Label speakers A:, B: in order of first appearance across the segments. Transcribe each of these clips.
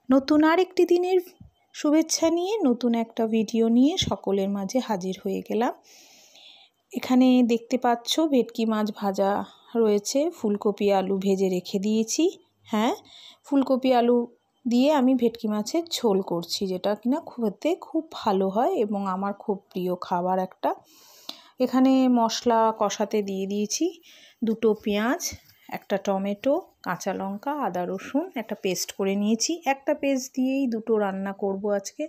A: নতুন আরেকটি দিনের শুভেচ্ছা নিয়ে নতুন একটা ভিডিও নিয়ে সকলের মাঝে হাজির হয়ে গেলাম। এখানে দেখতে পাচ্ছ ভেটকি মাছ ভাজা রয়েছে, ফুলকপি আলু ভেজে রেখে দিয়েছি। হ্যাঁ, ফুলকপি আলু দিয়ে আমি ভেটকি মাছের ঝোল করছি, যেটা কিনা খেতে খুব ভালো হয় এবং আমার খুব প্রিয় খাবার একটা। এখানে মশলা কষাতে দিয়ে দিয়েছি 2টো পেঁয়াজ, একটা টমেটো, কাঁচা লঙ্কা, আদা রসুন একটা পেস্ট করে নিয়েছি। একটা পেস্ট দিয়েই 2টো রান্না করব আজকে।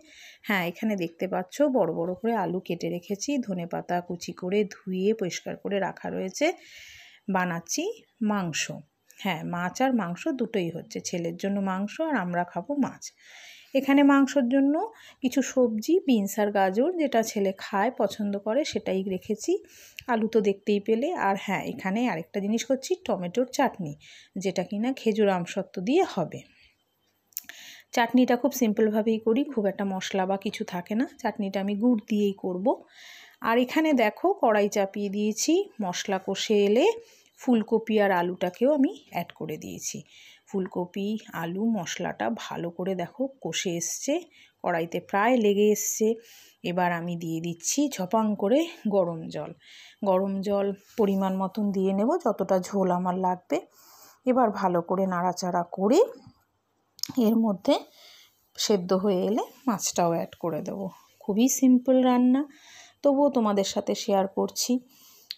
A: হ্যাঁ, এখানে দেখতে পাচ্ছ বড় বড় করে আলু কেটে রেখেছি, ধনেপাতা কুচি করে ধুয়ে পরিষ্কার করে রাখা রয়েছে। বানাচ্ছি মাংস। হ্যাঁ, মাছ আর মাংস দুটোই হচ্ছে, ছেলের জন্য মাংস আর আমরা খাবো মাছ। এখানে মাংসর জন্য কিছু সবজি, বিনস আর গাজর, যেটা ছেলে খায় পছন্দ করে সেটাই রেখেছি। আলু তো দেখতেই পেলে। আর হ্যাঁ, এখানে আরেকটা জিনিস করছি, টমেটোর চাটনি, যেটা কিনা খেজুর আমসত্ত্ব দিয়ে হবে। চাটনিটা খুব সিম্পলভাবেই করি, খুব একটা মশলা বা কিছু থাকে না। চাটনিটা আমি গুড় দিয়েই করব। আর এখানে দেখো কড়াই চাপিয়ে দিয়েছি, মশলা কষে এলে ফুলকপি আর আলুটাকেও আমি অ্যাড করে দিয়েছি। ফুলকপি আলু মশলাটা ভালো করে দেখো কষে এসছে, কড়াইতে প্রায় লেগে এসছে। এবার আমি দিয়ে দিচ্ছি ঝপাং করে গরম জল। গরম জল পরিমাণ মতন দিয়ে নেব, যতটা ঝোল আমার লাগবে। এবার ভালো করে নাড়াচাড়া করে এর মধ্যে সেদ্ধ হয়ে এলে মাছটাও অ্যাড করে দেবো। খুবই সিম্পল রান্না, তবুও তোমাদের সাথে শেয়ার করছি,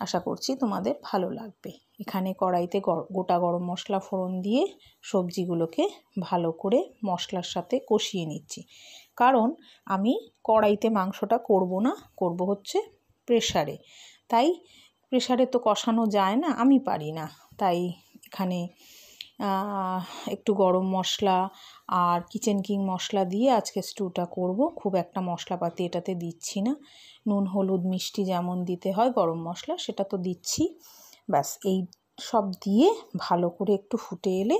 A: আশা করছি তোমাদের ভালো লাগবে। এখানে কড়াইতে গোটা গরম মশলা ফোড়ন দিয়ে সবজিগুলোকে ভালো করে মশলার সাথে কষিয়ে নিচ্ছি। কারণ আমি কড়াইতে মাংসটা করব না, করব হচ্ছে প্রেসারে। তাই প্রেসারে তো কষানো যায় না, আমি পারি না। তাই এখানে একটু গরম মশলা আর কিচেন কিং মশলা দিয়ে আজকে স্টুটা করব। খুব একটা মশলাপাতি এটাতে দিচ্ছি না। নুন হলুদ মিষ্টি যেমন দিতে হয় গরম মশলা, সেটা তো দিচ্ছি। ব্যাস এই সব দিয়ে ভালো করে একটু ফুটে এলে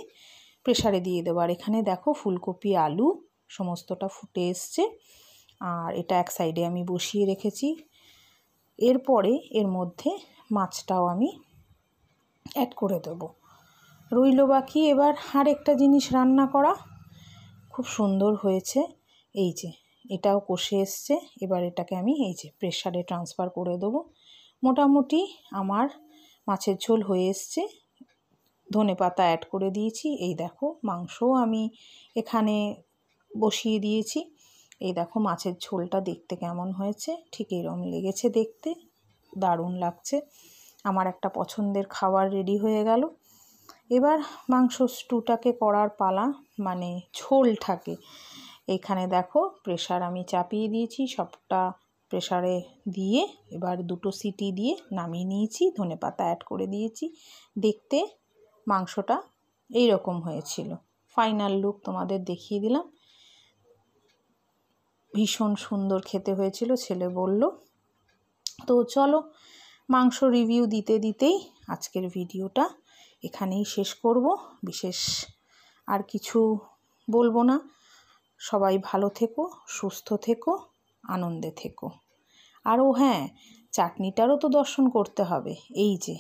A: প্রেসারে দিয়ে দেবো। আর এখানে দেখো ফুলকপি আলু সমস্তটা ফুটে এসছে, আর এটা এক সাইডে আমি বসিয়ে রেখেছি। এরপরে এর মধ্যে মাছটাও আমি অ্যাড করে দেবো। রইল বাকি এবার আর একটা জিনিস রান্না করা, খুব সুন্দর হয়েছে। এই যে এটাও কষে এসছে, এবার এটাকে আমি এই যে প্রেসারে ট্রান্সফার করে দেবো। মোটামুটি আমার মাছের ঝোল হয়ে এসছে, ধনেপাতা অ্যাড করে দিয়েছি। এই দেখো মাংসও আমি এখানে বসিয়ে দিয়েছি। এই দেখো মাছের ঝোলটা দেখতে কেমন হয়েছে, ঠিক এরকম লেগেছে দেখতে, দারুণ লাগছে। আমার একটা পছন্দের খাবার রেডি হয়ে গেল। এবার মাংস স্টুটাকে করার পালা, মানে ঝোলটাকে। এখানে দেখো প্রেসার আমি চাপিয়ে দিয়েছি, সবটা প্রেসারে দিয়ে এবার 2টো সিটি দিয়ে নামিয়ে নিয়েছি, ধনেপাতা অ্যাড করে দিয়েছি। দেখতে মাংসটা এই রকম হয়েছিল। ফাইনাল লুক তোমাদের দেখিয়ে দিলাম। ভীষণ সুন্দর খেতে হয়েছিল, ছেলে বলল। তো চলো, মাংস রিভিউ দিতে দিতেই আজকের ভিডিওটা এখানেই শেষ করব। বিশেষ আর কিছু বলবো না। সবাই ভালো থেকো, সুস্থ থেকো, আনন্দে থেকো। আরও হ্যাঁ, চাটনিটারও তো দর্শন করতে হবে। এই যে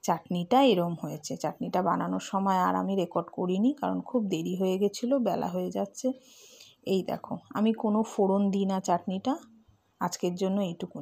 A: চাটনিটা এরম হয়েছে। চাটনিটা বানানোর সময় আর আমি রেকর্ড করিনি, কারণ খুব দেরি হয়ে গেছিলো, বেলা হয়ে যাচ্ছে। এই দেখো, আমি কোনো ফোড়ন দিই না চাটনিটা, আজকের জন্য এইটুকু।